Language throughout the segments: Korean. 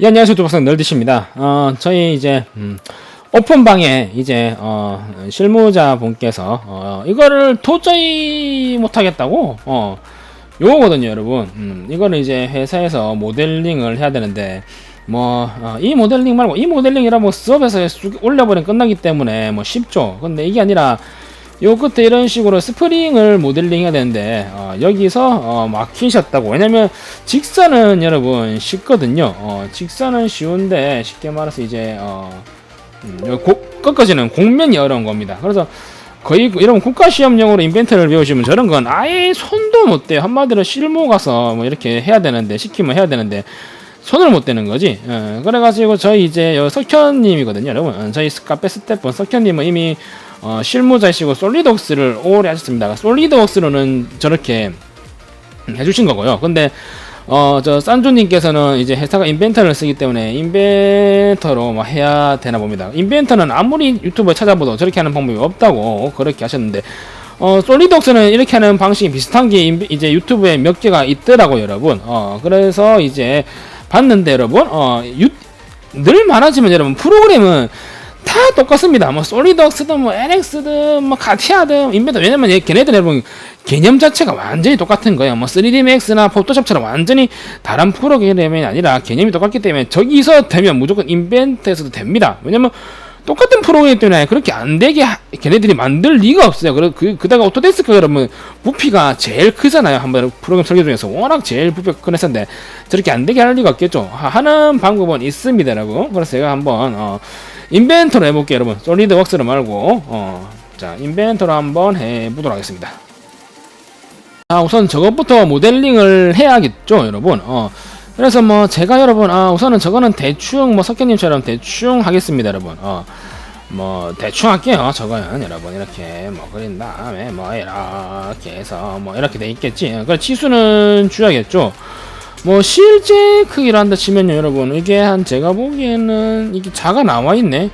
예, 안녕하세요. 유튜버상 널디십니다. 저희 이제, 오픈방에 이제, 실무자 분께서, 이거를 도저히 못하겠다고, 요거거든요, 여러분. 이거를 이제 회사에서 모델링을 해야 되는데, 이 모델링 말고, 이 모델링이라 뭐 수업에서 올려버리면 끝나기 때문에 뭐 쉽죠. 근데 이게 아니라, 요 끝에 이런 식으로 스프링을 모델링 해야 되는데 여기서 막히셨다고. 왜냐면 직선은 여러분 쉽거든요. 직선은 쉬운데 쉽게 말해서 이제 꺾어지는 곡면이 어려운 겁니다. 그래서 거의 여러분 국가시험용으로 인벤트를 배우시면 저런 건 아예 손도 못 대요. 한마디로 실무 가서 뭐 이렇게 해야 되는데, 시키면 해야 되는데 손을 못 대는 거지. 그래가지고 저희 이제 석현님이거든요, 여러분. 저희 카페 스태프 석현님은 이미 실무자이시고 솔리드웍스를 오래 하셨습니다. 솔리드웍스로는 저렇게 해주신 거고요. 근데 저 산조님께서는 이제 회사가 인벤터를 쓰기 때문에 인벤터로 뭐 해야 되나 봅니다. 인벤터는 아무리 유튜브에 찾아봐도 저렇게 하는 방법이 없다고 그렇게 하셨는데, 솔리드웍스는 이렇게 하는 방식이 비슷한 게 이제 유튜브에 몇 개가 있더라고요, 여러분. 그래서 이제 봤는데 여러분, 늘 많아지면 여러분 프로그램은 다 똑같습니다. 뭐 솔리드웍스든 뭐 NX든 뭐 카티아든 인벤터. 왜냐면 걔네들 여러분 개념 자체가 완전히 똑같은 거예요. 뭐 3D Max나 포토샵처럼 완전히 다른 프로그램이 아니라 개념이 똑같기 때문에 저기서 되면 무조건 인벤터에서도 됩니다. 왜냐면 똑같은 프로그램 때문에 그렇게 안 되게 걔네들이 만들 리가 없어요. 그다가 오토데스크 여러분 부피가 제일 크잖아요. 한번 프로그램 설계 중에서 워낙 제일 부피가 큰 회사인데 저렇게 안 되게 할 리가 없겠죠. 하는 방법은 있습니다, 여러분. 그래서 제가 한번 인벤터로 해볼게요, 여러분. 솔리드웍스로 말고 자, 인벤터로 한번 해보도록 하겠습니다. 자, 우선 저것부터 모델링을 해야겠죠, 여러분. 그래서 뭐 제가 여러분 우선은 저거는 대충 뭐 석현님처럼 대충 하겠습니다, 여러분. 뭐 대충 할게요. 저거는 여러분 이렇게 뭐 그린 다음에 뭐 이렇게 해서 뭐 이렇게 돼 있겠지. 그래 치수는 줘야겠죠. 뭐 실제 크기로 한다 치면요, 여러분 이게 한 제가 보기에는 이게 자가 나와 있네.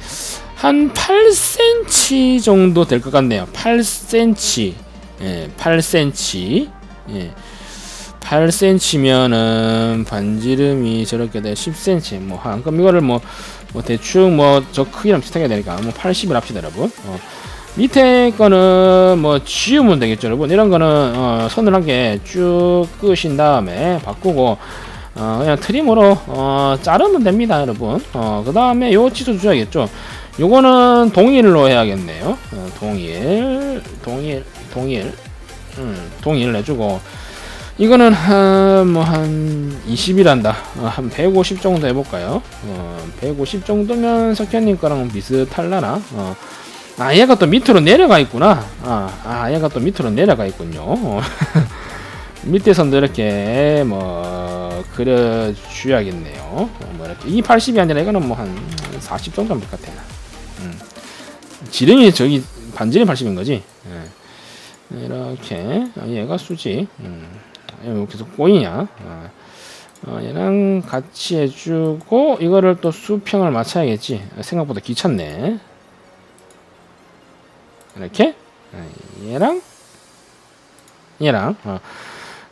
한 8cm 정도 될 것 같네요. 8cm. 예, 8cm. 예. 8cm면은 반지름이 저렇게 돼 10cm 그럼 이거를 뭐 대충 뭐 저 크기랑 비슷하게 되니까 뭐 80을 합시다, 여러분. 밑에 거는 뭐 지우면 되겠죠, 여러분. 이런 거는 선을 한 개 쭉 끄신 다음에 바꾸고 그냥 트림으로 자르면 됩니다, 여러분. 그 다음에 요 치수 줘야겠죠. 요거는 동일로 해야겠네요. 동일 해주고, 이거는 한 20이란다. 한 150 정도 해볼까요? 150 정도면 석현님 거랑 비슷할라나? 얘가 또 밑으로 내려가 있구나. 얘가 또 밑으로 내려가 있군요. 밑에 선도 이렇게 뭐 그려줘야겠네요. 뭐 이렇게 이 80이 아니라 이거는 뭐 한 40 정도 될 것 같아. 지름이 저기 반지름 80인 거지. 이렇게 얘가 수지. 계속 꼬이냐. 얘랑 같이 해주고 이거를 또 수평을 맞춰야겠지. 생각보다 귀찮네. 이렇게 얘랑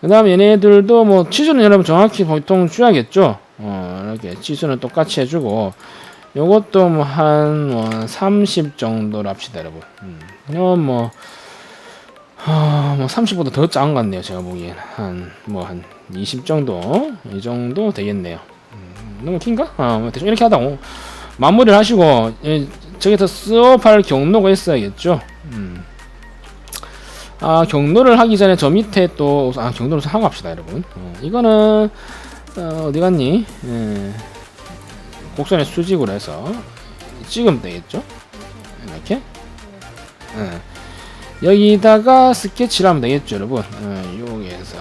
그 다음에 얘네들도 뭐 치수는 여러분 정확히 보통 줘야겠죠. 이렇게 치수는 똑같이 해주고 요것도 뭐 한 30 정도로 합시다, 여러분. 이건 뭐 30보다 더 작은 것 같네요, 제가 보기엔. 한 20 정도, 이 정도 되겠네요. 너무 긴가? 뭐 대충 이렇게 하다고 마무리를 하시고, 저기서 수업할 경로가 있어야겠죠. 경로를 하기 전에 저 밑에 또, 경로를 하고 합시다, 여러분. 이거는, 어디 갔니? 곡선에 수직으로 해서 찍으면 되겠죠? 이렇게. 여기다가 스케치를 하면 되겠죠, 여러분. 여기에서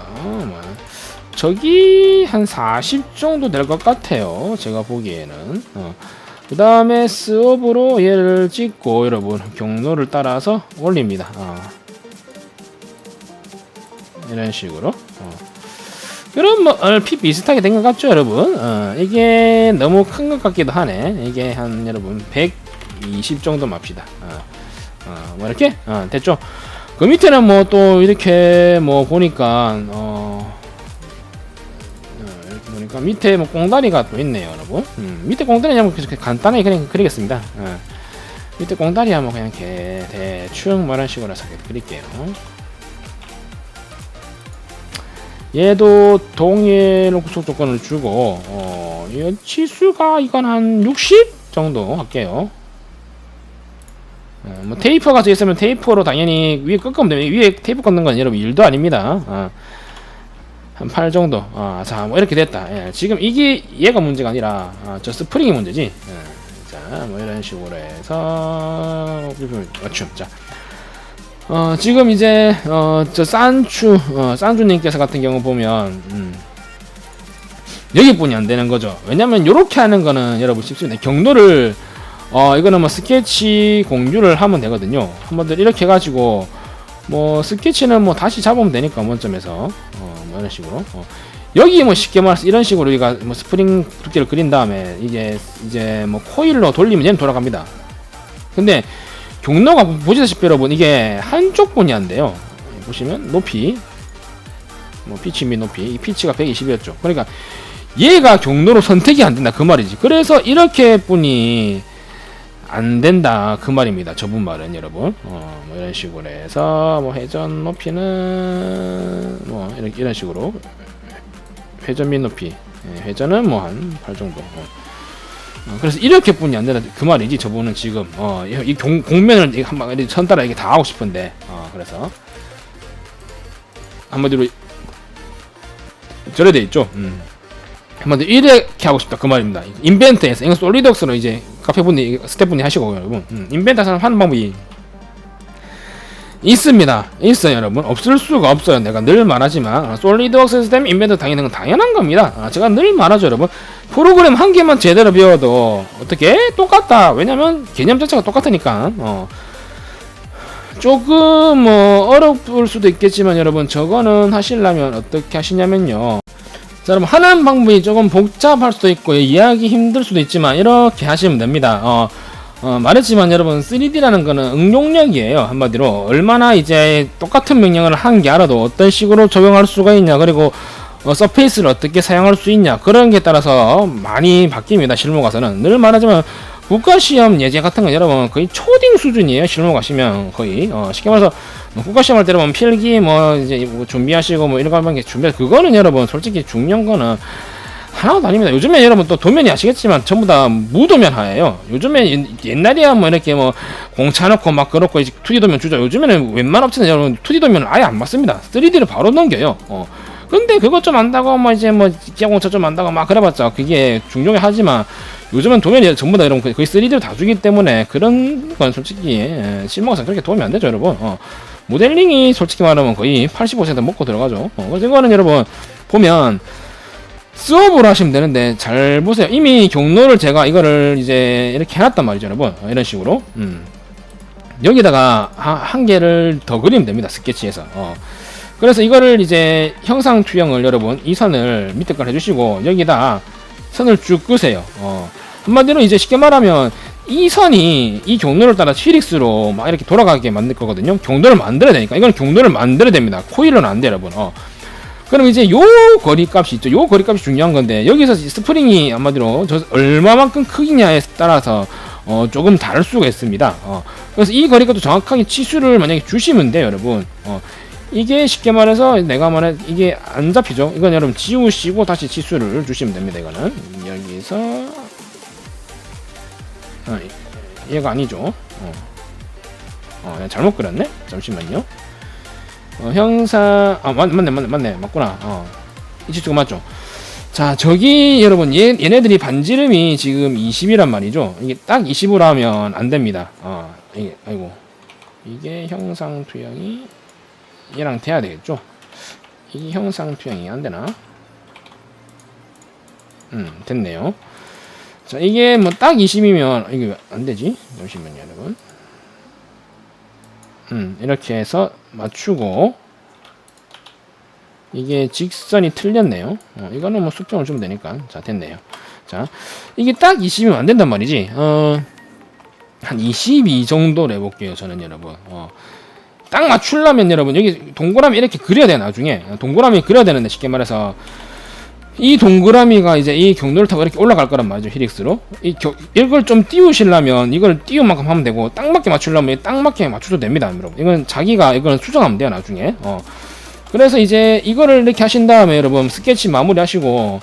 저기 한 40 정도 될 것 같아요, 제가 보기에는. 그 다음에 스업으로 얘를 찍고 여러분 경로를 따라서 올립니다. 이런 식으로. 그럼 뭐 얼핏 비슷하게 된 것 같죠, 여러분. 이게 너무 큰 것 같기도 하네. 이게 한 여러분 120 정도 맙시다. 뭐 이렇게 됐죠. 그 밑에는 뭐 또 이렇게 뭐 보니까 이렇게 보니까 밑에 뭐 꽁다리가 또 있네요, 여러분. 밑에 꽁다리 한번 간단하게 그냥 그리겠습니다. 밑에 꽁다리 한번 그냥 대충 이런 식으로 해서 그릴게요. 얘도 동일 구속 조건을 주고, 이 치수가 이건 한 60 정도 할게요. 뭐 테이프가 있으면 테이프로 당연히 위에 꺾으면 됩니다. 위에 테이프 꺾는 건 여러분 일도 아닙니다. 한 8 정도. 자, 뭐 이렇게 됐다. 예, 지금 이게 얘가 문제가 아니라 저 스프링이 문제지. 예, 자, 뭐 이런 식으로 해서 맞춤. 자, 지금 이제 저 산주님께서 같은 경우 보면 여기뿐이 안 되는 거죠. 왜냐면 요렇게 하는 거는 여러분 쉽습니다. 경로를 이거는 뭐 스케치 공유를 하면 되거든요. 한번들 이렇게 해가지고 뭐 스케치는 뭐 다시 잡으면 되니까 원점에서 뭐 이런 식으로 여기 뭐 쉽게 말해서 이런 식으로 우리가 뭐 스프링 두께를 그린 다음에 이게 이제 뭐 코일로 돌리면 얘는 돌아갑니다. 근데 경로가 보시다시피 여러분 이게 한쪽 분이 안 돼요. 보시면 높이 뭐 피치 및 높이 이 피치가 120이었죠. 그러니까 얘가 경로로 선택이 안 된다 그 말이지. 그래서 이렇게 분이 안 된다 그 말입니다. 저분 말은 여러분 뭐 이런 식으로 해서 뭐 회전 높이는 뭐 이런 식으로 회전 및 높이 회전은 뭐 한 8 정도. 그래서 이렇게 뿐이 안 된다 그 말이지. 저분은 지금 이 공면을 한번 선따라 이게 다 하고 싶은데 그래서 한마디로 저래 돼 있죠. 한마디로 이렇게 하고 싶다 그 말입니다. 인벤트에서 이건 솔리드웍스로 이제 카페분이 스태프분이 하시고 여러분 인벤트에서 하는 방법이 있습니다. 있어요 여러분. 없을 수가 없어요. 내가 늘 말하지만 솔리드웍스 시스템 인벤트 당연한 건 당연한 겁니다. 제가 늘 말하죠 여러분. 프로그램 한 개만 제대로 배워도 어떻게 똑같다. 왜냐면 개념 자체가 똑같으니까. 조금 뭐 어려울 수도 있겠지만 여러분 저거는 하시려면 어떻게 하시냐면요. 자, 여러분 하는 방법이 조금 복잡할 수도 있고 이해하기 힘들 수도 있지만 이렇게 하시면 됩니다. 말했지만 여러분 3D라는 거는 응용력이에요. 한마디로 얼마나 이제 똑같은 명령을 한 게 알아도 어떤 식으로 적용할 수가 있냐, 그리고 서페이스를 어떻게 사용할 수 있냐, 그런 게 따라서 많이 바뀝니다. 실무 가서는 늘 말하지만 국가시험 예제 같은 건 여러분 거의 초딩 수준이에요. 실무 가시면 거의 쉽게 말해서 국가시험 할 때 보면 필기 뭐 이제 뭐 준비하시고 뭐 이런 거 하면 준비, 그거는 여러분 솔직히 중요한 거는 하나도 아닙니다. 요즘에 여러분 또 도면이 아시겠지만 전부 다 무도면 하예요. 요즘에 옛날이야 뭐 이렇게 뭐 공차 놓고 막 그렇고 이제 2D 도면 주죠. 요즘에는 웬만한 업체는 여러분 2D 도면을 아예 안 맞습니다. 3D를 바로 넘겨요. 근데 그것 좀 안다고 뭐 이제 뭐 기하공차 좀 안다고 막 그래봤자 그게 중요해 하지만 요즘은 도면이 전부 다 여러분 거의 3D를 다 주기 때문에 그런 건 솔직히 실무가서 그렇게 도움이 안 되죠 여러분. 모델링이 솔직히 말하면 거의 80% 먹고 들어가죠. 그래서 이거는 여러분 보면 수업으로 하시면 되는데 잘 보세요. 이미 경로를 제가 이거를 이제 이렇게 해놨단 말이죠 여러분. 이런 식으로 여기다가 한 개를 더 그리면 됩니다. 스케치에서. 그래서 이거를 이제 형상 투영을 여러분 이 선을 밑에 걸 해주시고 여기다 선을 쭉 끄세요. 한마디로 이제 쉽게 말하면 이 선이 이 경로를 따라 휘릭스로 막 이렇게 돌아가게 만들 거거든요. 경로를 만들어야 되니까 이건 경로를 만들어야 됩니다. 코일은 안 돼 여러분. 그럼 이제 요 거리 값이 있죠. 요 거리 값이 중요한 건데 여기서 스프링이 한마디로 저 얼마만큼 크기냐에 따라서 조금 다를 수가 있습니다. 그래서 이 거리값도 정확하게 치수를 만약에 주시면 돼요 여러분. 이게 쉽게 말해서 내가 말해 이게 안 잡히죠. 이건 여러분 지우시고 다시 치수를 주시면 됩니다. 이거는 여기서 얘가 아니죠. 잘못 그렸네. 잠시만요. 형사 맞네 맞구나. 이 치수가 맞죠. 자, 저기 여러분 얘네들이 반지름이 지금 20이란 말이죠. 이게 딱 20으로 하면 안 됩니다. 이게 아이고 이게 형상 투영이 얘랑 돼야 되겠죠. 이게 형상 투영이 안 되나? 됐네요. 자, 이게 뭐 딱 20이면 이게 왜 안 되지? 잠시만요, 여러분. 이렇게 해서 맞추고 이게 직선이 틀렸네요. 이거는 뭐 수평을 주면 되니까. 자, 됐네요. 자, 이게 딱 20이면 안 된단 말이지. 한 22 정도로 해볼게요, 저는 여러분. 딱 맞추려면 여러분 여기 동그라미 이렇게 그려야 돼요. 나중에 동그라미 그려야 되는데 쉽게 말해서 이 동그라미가 이제 이 경로를 타고 이렇게 올라갈 거란 말이죠. 힐릭스로. 이걸 좀 띄우시려면 이걸 띄운 만큼 하면 되고, 딱 맞게 맞추려면 딱 맞게 맞춰도 됩니다, 여러분. 이건 자기가 이거는 수정하면 돼요, 나중에. 그래서 이제 이거를 이렇게 하신 다음에 여러분 스케치 마무리 하시고,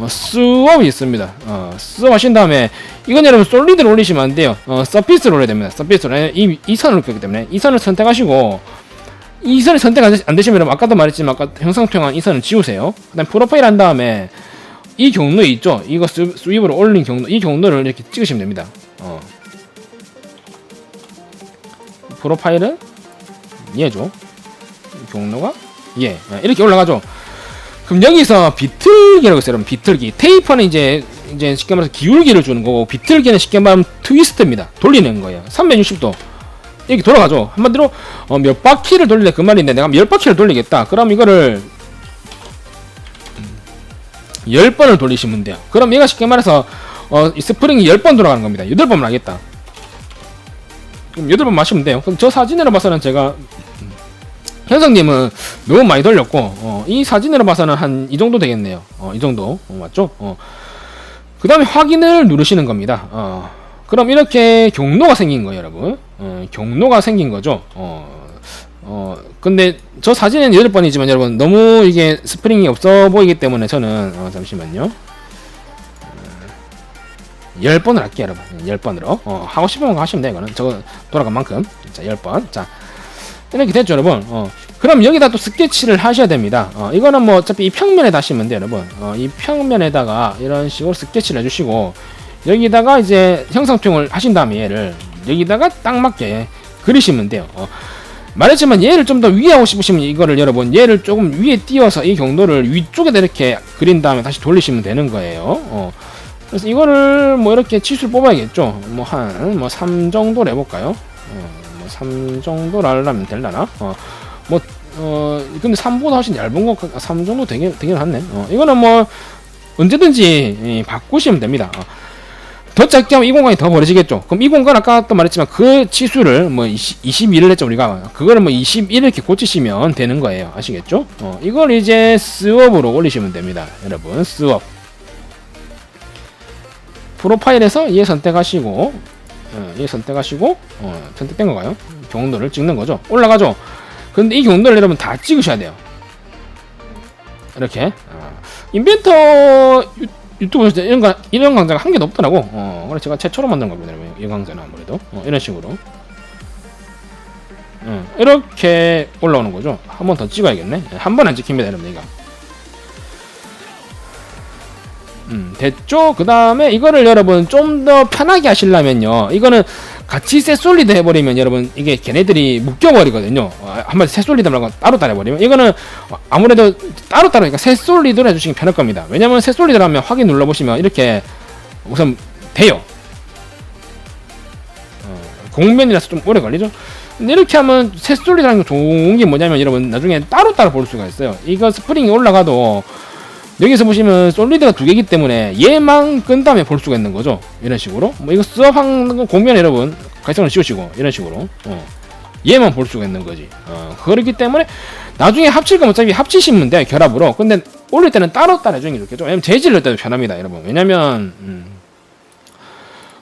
스왑이 있습니다. 스왑 하신 다음에 이건 여러분 솔리드를 올리시면 안 돼요. 서피스를 올려야 됩니다. 서피스를 이 선을 긋기 때문에 이 선을 선택하시고, 이 선을 선택 안 되시면 여러분 아까도 말했지만 아까 형상 투영한 이 선을 지우세요. 그 다음 프로파일 한 다음에 이 경로 있죠. 이거 스왑으로 올린 경로, 이 경로를 이렇게 찍으시면 됩니다. 프로파일은 얘죠. 경로가 얘. 이렇게 올라가죠. 그럼 여기서 비틀기라고 있어요, 여러분. 비틀기. 테이퍼는 이제 쉽게 말해서 기울기를 주는 거고, 비틀기는 쉽게 말하면 트위스트입니다. 돌리는 거예요. 360도. 이렇게 돌아가죠. 한마디로 몇 바퀴를 돌리래 그 말인데, 내가 10바퀴를 돌리겠다. 그럼 이거를 10번을 돌리시면 돼요. 그럼 얘가 쉽게 말해서 이 스프링이 10번 돌아가는 겁니다. 8번을 하겠다. 그럼 8번 마시면 돼요. 그럼 저 사진으로 봐서는 제가 현성님은 너무 많이 돌렸고, 이 사진으로 봐서는 한 이 정도 되겠네요. 이 정도. 맞죠? 그 다음에 확인을 누르시는 겁니다. 그럼 이렇게 경로가 생긴 거예요, 여러분. 경로가 생긴 거죠. 근데 저 사진은 8번이지만 여러분 너무 이게 스프링이 없어 보이기 때문에 저는 잠시만요. 10번을 할게요, 여러분. 10번으로. 하고 싶으면 하시면 돼요, 이거는. 저거 돌아간 만큼. 자, 10번. 자, 이렇게 됐죠, 여러분. 그럼 여기다 또 스케치를 하셔야 됩니다. 이거는 뭐 어차피 이 평면에다 하시면 돼요, 여러분. 이 평면에다가 이런 식으로 스케치를 해주시고, 여기다가 이제 형상투영을 하신 다음에 얘를 여기다가 딱 맞게 그리시면 돼요. 말했지만 얘를 좀 더 위에 하고 싶으시면 이거를 여러분 얘를 조금 위에 띄워서 이 경로를 위쪽에다 이렇게 그린 다음에 다시 돌리시면 되는 거예요. 그래서 이거를 뭐 이렇게 치수를 뽑아야겠죠. 뭐 한 3 정도로 해볼까요? 뭐 3 정도로 하려면 되려나? 근데 3보다 훨씬 얇은 거 3 정도 되긴 하네. 이거는 뭐 언제든지 바꾸시면 됩니다. 더 짧게 하면 이 공간이 더 벌어지겠죠. 그럼 이 공간 아까 또 말했지만 그 치수를 뭐 21을 했죠, 우리가. 그거를 뭐 21 이렇게 고치시면 되는 거예요. 아시겠죠? 이걸 이제 스왑으로 올리시면 됩니다, 여러분. 스왑. 프로파일에서 얘 선택하시고, 선택된 거가요? 경로를 찍는 거죠. 올라가죠. 근데 이 경로를 여러분 다 찍으셔야 돼요. 이렇게. 인벤터 유튜브에서 이런 강좌가 한 개도 없더라고. 그래서 제가 최초로 만든 겁니다. 이 강좌는 아무래도 이런 식으로 이렇게 올라오는 거죠. 한 번 더 찍어야겠네. 한 번 안 찍힙니다, 여러분. 이거 됐죠? 그 다음에 이거를 여러분 좀 더 편하게 하시려면요, 이거는 같이 셋솔리드 해버리면 여러분 이게 걔네들이 묶여버리거든요. 한마디 셋솔리드 말고 따로 해버리면 이거는 아무래도 따로 그러니까 셋솔리드로 해주시기 편할 겁니다. 왜냐면 셋솔리드로 하면 확인 눌러보시면 이렇게 우선 돼요. 공면이라서 좀 오래 걸리죠. 근데 이렇게 하면 셋솔리드라는 게 좋은 게 뭐냐면 여러분 나중에 따로 볼 수가 있어요. 이거 스프링이 올라가도 여기서 보시면 솔리드가 2개이기 때문에 얘만 끈 다음에 볼 수가 있는 거죠. 이런 식으로 뭐 이거 수업한 공면에 여러분 갈선을 씌우시고 이런 식으로 얘만 볼 수가 있는 거지. 그렇기 때문에 나중에 합칠 거면 어차피 합치시면 돼요, 결합으로. 근데 올릴 때는 따로 해주는 게 좋겠죠. 왜냐면 재질 넣을 때도 편합니다, 여러분. 왜냐면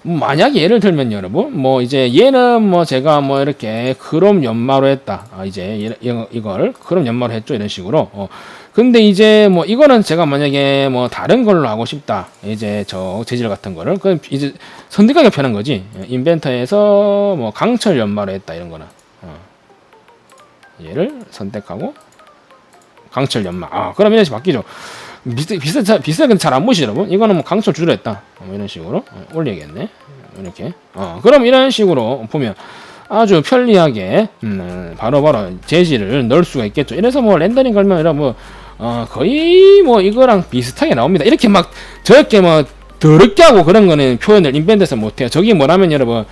만약에 예를 들면 여러분 뭐 이제 얘는 뭐 제가 뭐 이렇게 크롬 연마로 했다. 이제 이걸 크롬 연마로 했죠, 이런 식으로. 근데 이제 뭐 이거는 제가 만약에 뭐 다른 걸로 하고 싶다, 이제 저 재질 같은 거를, 그럼 이제 선택하기가 편한 거지. 인벤터에서 뭐 강철 연마로 했다, 이런 거는 얘를 선택하고 강철 연마. 그럼 이런 식으로 바뀌죠. 비슷하게 잘 안 보시죠, 여러분. 이거는 뭐 강철 주로 했다, 이런 식으로 올려야겠네. 이렇게. 그럼 이런 식으로 보면 아주 편리하게 바로바로 재질을 넣을 수가 있겠죠. 이래서 뭐 렌더링 걸면 이런 뭐 거의 뭐 이거랑 비슷하게 나옵니다. 이렇게 막 저렇게 뭐 더럽게 하고 그런 거는 표현을 인벤트에서 못해요. 저기 뭐라면 여러분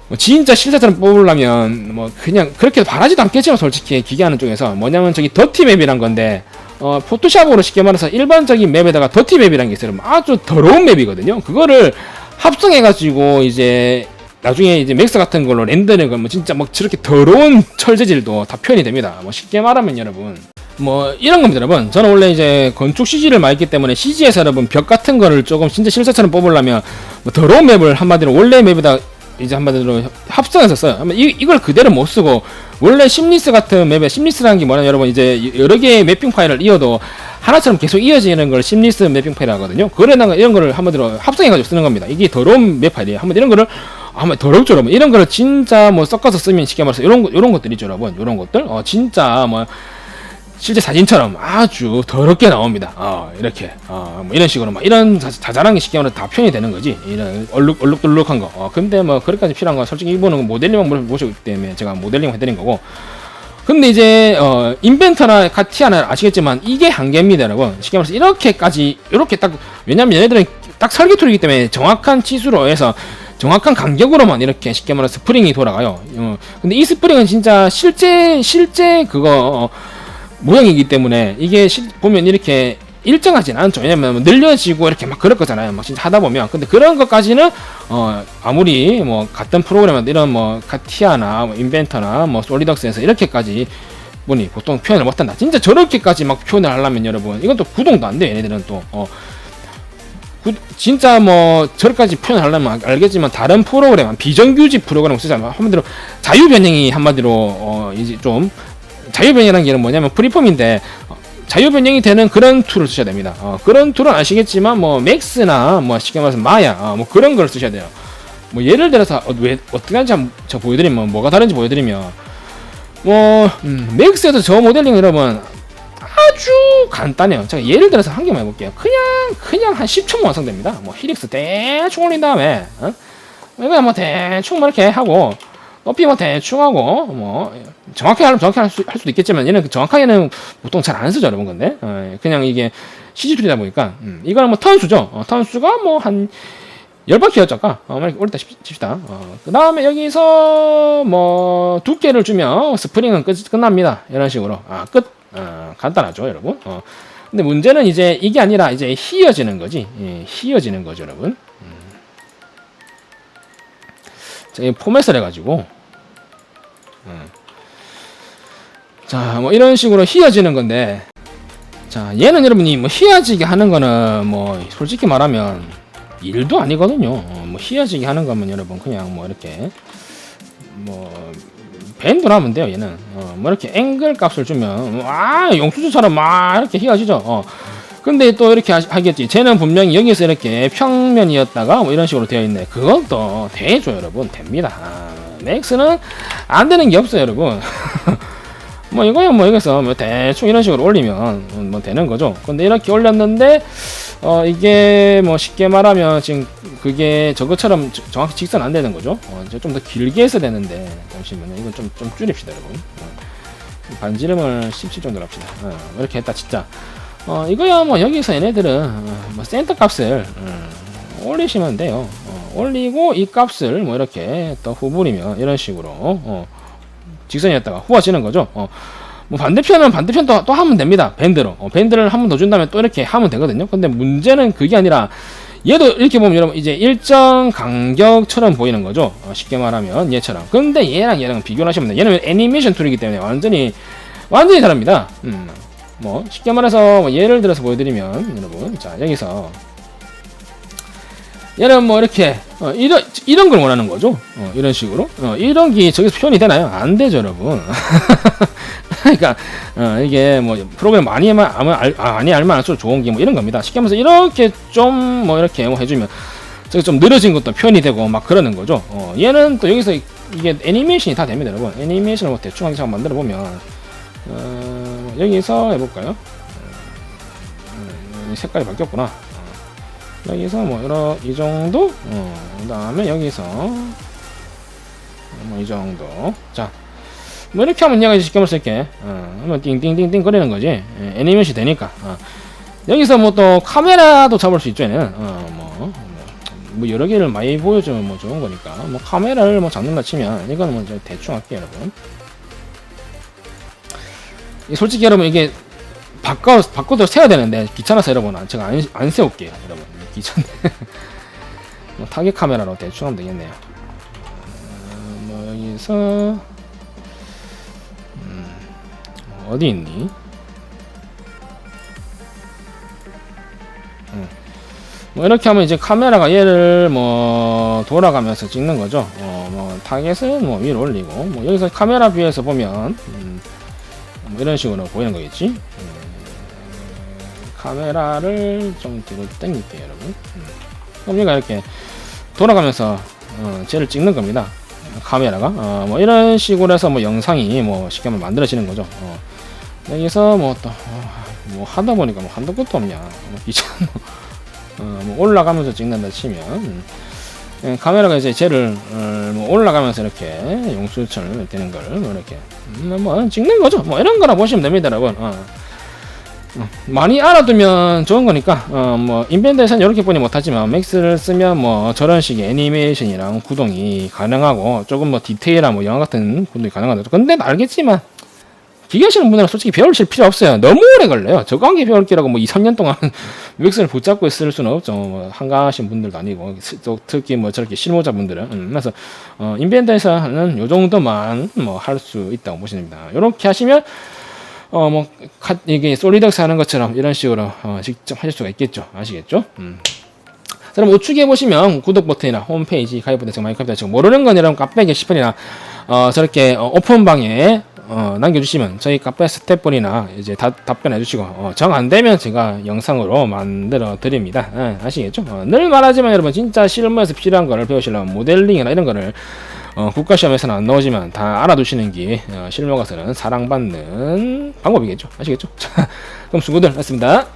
뭐 진짜 실사처럼 뽑으려면 뭐 그냥 그렇게 바라지도 않겠지만 솔직히 기계하는 쪽에서 뭐냐면 저기 더티 맵이란 건데 포토샵으로 쉽게 말해서 일반적인 맵에다가 더티 맵이란 게 있어요. 아주 더러운 맵이거든요. 그거를 합성해가지고 이제 나중에 이제 맥스 같은 걸로 렌더링을 뭐 진짜 막 저렇게 더러운 철 재질도 다 표현이 됩니다. 뭐 쉽게 말하면 여러분 뭐 이런 겁니다 여러분. 저는 원래 이제 건축 CG를 많이 했기 때문에 CG에서 여러분 벽 같은 거를 조금 진짜 실사처럼 뽑으려면 뭐 더러운 맵을 한마디로 원래 맵에다 이제 한마디로 합성해서 써요. 이걸 그대로 못 쓰고 원래 심리스 같은 맵에 심리스라는 게 뭐냐면 여러분 이제 여러 개의 매핑 파일을 이어도 하나처럼 계속 이어지는 걸 심리스 매핑 파일 하거든요. 그래다가 이런 거를 한마디로 합성해가지고 쓰는 겁니다. 이게 더러운 맵 파일이에요. 한번 이런 거를 아마 더럽죠 여러분. 이런 거를 진짜 뭐 섞어서 쓰면 쉽게 말해서 이런 것들이죠 여러분. 이런 것들 진짜 뭐 실제 사진처럼 아주 더럽게 나옵니다. 이렇게 뭐 이런 식으로 막 이런 자잘한 게 쉽게 말해서 다 표현이 되는 거지. 이런 얼룩덜룩한 거. 근데 뭐 그렇게까지 필요한 거 솔직히 이분은 모델링만 모시기 때문에 제가 모델링 해드린 거고. 근데 이제 인벤터나 카티아나 아시겠지만 이게 한계입니다 여러분. 쉽게 말해서 이렇게까지 이렇게 딱 왜냐면 얘네들은 딱 설계 툴이기 때문에 정확한 치수로 해서 정확한 간격으로만 이렇게 쉽게 말해서 스프링이 돌아가요. 근데 이 스프링은 진짜 실제 그거 모양이기 때문에 이게 보면 이렇게 일정하진 않죠. 왜냐면 늘려지고 이렇게 막 그럴 거잖아요. 막 진짜 하다 보면. 근데 그런 것까지는 아무리 뭐 같은 프로그램인데 이런 뭐 카티아나 뭐 인벤터나 뭐 솔리덕스에서 이렇게까지 보니 보통 표현을 못한다. 진짜 저렇게까지 막 표현을 하려면 여러분 이건 또 구동도 안 돼요. 얘네들은 또 진짜 뭐 저렇게까지 표현을 하려면 알겠지만 다른 프로그램 비정규직 프로그램을 쓰잖아요. 한마디로 자유변형이 한마디로 이제 좀 자유변형이라는 게 뭐냐면 프리폼인데 자유변형이 되는 그런 툴을 쓰셔야 됩니다. 그런 툴은 아시겠지만 뭐 맥스나 뭐 쉽게 말해서 마야 뭐 그런 걸 쓰셔야 돼요. 뭐 예를 들어서 왜 어떻게 하는지 저 보여드리면 뭐가 다른지 보여드리면 뭐 맥스에서 저 모델링 여러분 아주 간단해요. 제가 예를 들어서 한 개만 해볼게요. 그냥 한 10초만 완성됩니다. 뭐 힐릭스 대충 올린 다음에 이거 뭐 대충 뭐 이렇게 하고 높이 뭐 대충 하고 뭐 정확하게 하려면 정확하게 할 수도 있겠지만 얘는 정확하게는 보통 잘 안 쓰죠 여러분. 근데 그냥 이게 CG 툴이다 보니까 이거는 뭐 턴수죠. 턴수가 뭐 한 10바퀴였죠 아까 올렸다 칩시다. 그 다음에 여기서 뭐 두께를 주면 스프링은 끝납니다. 이런 식으로 끝. 간단하죠 여러분. 근데 문제는 이제 이게 아니라 이제 휘어지는 거지. 휘어지는 거죠 여러분. 자, 이 포맷을 해가지고 자, 뭐 이런 식으로 휘어지는 건데, 자, 얘는 여러분이 뭐 휘어지게 하는 거는 뭐 솔직히 말하면 일도 아니거든요. 뭐 휘어지게 하는 거면 여러분 그냥 뭐 이렇게 뭐 밴드로 하면 돼요. 얘는 뭐 이렇게 앵글 값을 주면 용수주처럼 막 이렇게 휘어지죠. 근데 또 이렇게 하겠지. 쟤는 분명히 여기서 이렇게 평면이었다가 뭐 이런 식으로 되어 있네. 그것도 되죠 여러분. 됩니다. 맥스는 안 되는 게 없어요 여러분. 뭐 이거야 뭐 여기서 뭐 대충 이런 식으로 올리면 뭐 되는 거죠. 근데 이렇게 올렸는데 이게 뭐 쉽게 말하면 지금 그게 저것처럼 정확히 직선 안 되는 거죠. 좀 더 길게 해서 되는데 잠시만요. 이건 좀 줄입시다 여러분. 반지름을 17 정도로 합시다. 이렇게 했다 진짜. 이거야 뭐 여기서 얘네들은 뭐 센터 값을 올리시면 돼요. 올리고 이 값을 뭐 이렇게 또 후불이면 이런 식으로 직선이었다가 후어지는 거죠. 뭐 반대편은 반대편 또 하면 됩니다. 밴드로 밴드를 한 번 더 준 다음에 또 이렇게 하면 되거든요. 근데 문제는 그게 아니라 얘도 이렇게 보면 여러분 이제 일정 간격처럼 보이는 거죠. 쉽게 말하면 얘처럼. 근데 얘랑 비교를 하시면 돼요. 얘는 애니메이션 툴이기 때문에 완전히 다릅니다. 뭐 쉽게 말해서 뭐 예를 들어서 보여드리면 여러분 자 여기서 얘는 뭐 이렇게 이런 걸 원하는 거죠. 이런 식으로 이런 게 저기서 표현이 되나요? 안 되죠 여러분. 그러니까 이게 뭐 프로그램 많이 알면 알수록 좋은 게 뭐 이런 겁니다. 쉽게 말해서 이렇게 좀 뭐 이렇게 뭐 해주면 저기 좀 늘어진 것도 표현이 되고 막 그러는 거죠. 얘는 또 여기서 이게 애니메이션이 다 됩니다 여러분. 애니메이션을 뭐 대충 하게 만들어 보면 여기서 해볼까요? 색깔이 바뀌었구나. 여기서 뭐 이 정도. 그 다음에 여기서 뭐 이 정도. 자, 뭐 이렇게 하면 얘가 쉽게 말할 게 한번 띵띵띵띵 거리는 거지. 애니메이션이 되니까. 여기서 뭐 또 카메라도 잡을 수 있죠. 얘는 뭐 여러 개를 많이 보여주면 뭐 좋은 거니까. 뭐 카메라를 뭐 잡는다 치면 이거는 뭐 대충 할게요, 여러분. 솔직히 여러분 이게 바꿔서 세야 되는데 귀찮아서 여러분 제가 안 세울게요 여러분. 귀찮네. 뭐 타겟 카메라로 대충 하면 되겠네요. 뭐 여기서 어디 있니? 뭐 이렇게 하면 이제 카메라가 얘를 뭐 돌아가면서 찍는 거죠. 뭐 타겟은 뭐 위로 올리고, 뭐 여기서 카메라 뷰에서 보면 뭐 이런 식으로 보이는 거겠지. 카메라를 좀 뒤로 당길게요, 여러분. 그럼 얘가 이렇게 돌아가면서 쟤를 찍는 겁니다. 카메라가 뭐 이런 식으로 해서 뭐 영상이 뭐 쉽게 말하면 만들어지는 거죠. 여기서 뭐 또 뭐 하다 보니까 뭐 한도 끝도 없냐, 뭐 귀찮아. 뭐 올라가면서 찍는다 치면 카메라가 이제 쟤를 뭐 올라가면서 이렇게 용수철 되는 걸 뭐 이렇게 뭐 찍는 거죠. 뭐 이런 거라 보시면 됩니다, 여러분. 많이 알아두면 좋은 거니까 뭐 인벤트에서는 이렇게 보니 못하지만 맥스를 쓰면 뭐 저런 식의 애니메이션이랑 구동이 가능하고 조금 뭐 디테일한 뭐 영화 같은 구동이 가능하다. 근데 알겠지만 기계하시는 분들은 솔직히 배우실 필요 없어요. 너무 오래 걸려요. 저거 한 개 배울 기라고 뭐 2, 3년 동안 맥스를 붙잡고 쓸 수는 없죠. 뭐 한가하신 분들도 아니고 특히 뭐 저렇게 실무자 분들은 그래서 인벤트에서는 요 정도만 뭐 할 수 있다고 보시면 됩니다. 이렇게 하시면 뭐 이게 솔리덕스 하는 것처럼 이런 식으로 직접 하실 수가 있겠죠. 아시겠죠? 그럼 우측에 보시면 구독 버튼이나 홈페이지 가입 버튼, 마이크로프트 하시고 모르는 건 여러분 카페 게시판이나 저렇게 오픈방에 남겨주시면 저희 카페 스태프분이나 이제 답변해 주시고 정 안되면 제가 영상으로 만들어 드립니다. 아시겠죠? 늘 말하지만 여러분 진짜 실무에서 필요한 거를 배우시려면 모델링이나 이런 거를 국가시험에서는 안 나오지만 다 알아두시는 게 실무 가서는 사랑받는 방법이겠죠. 아시겠죠? 자, 그럼 수고들 했습니다.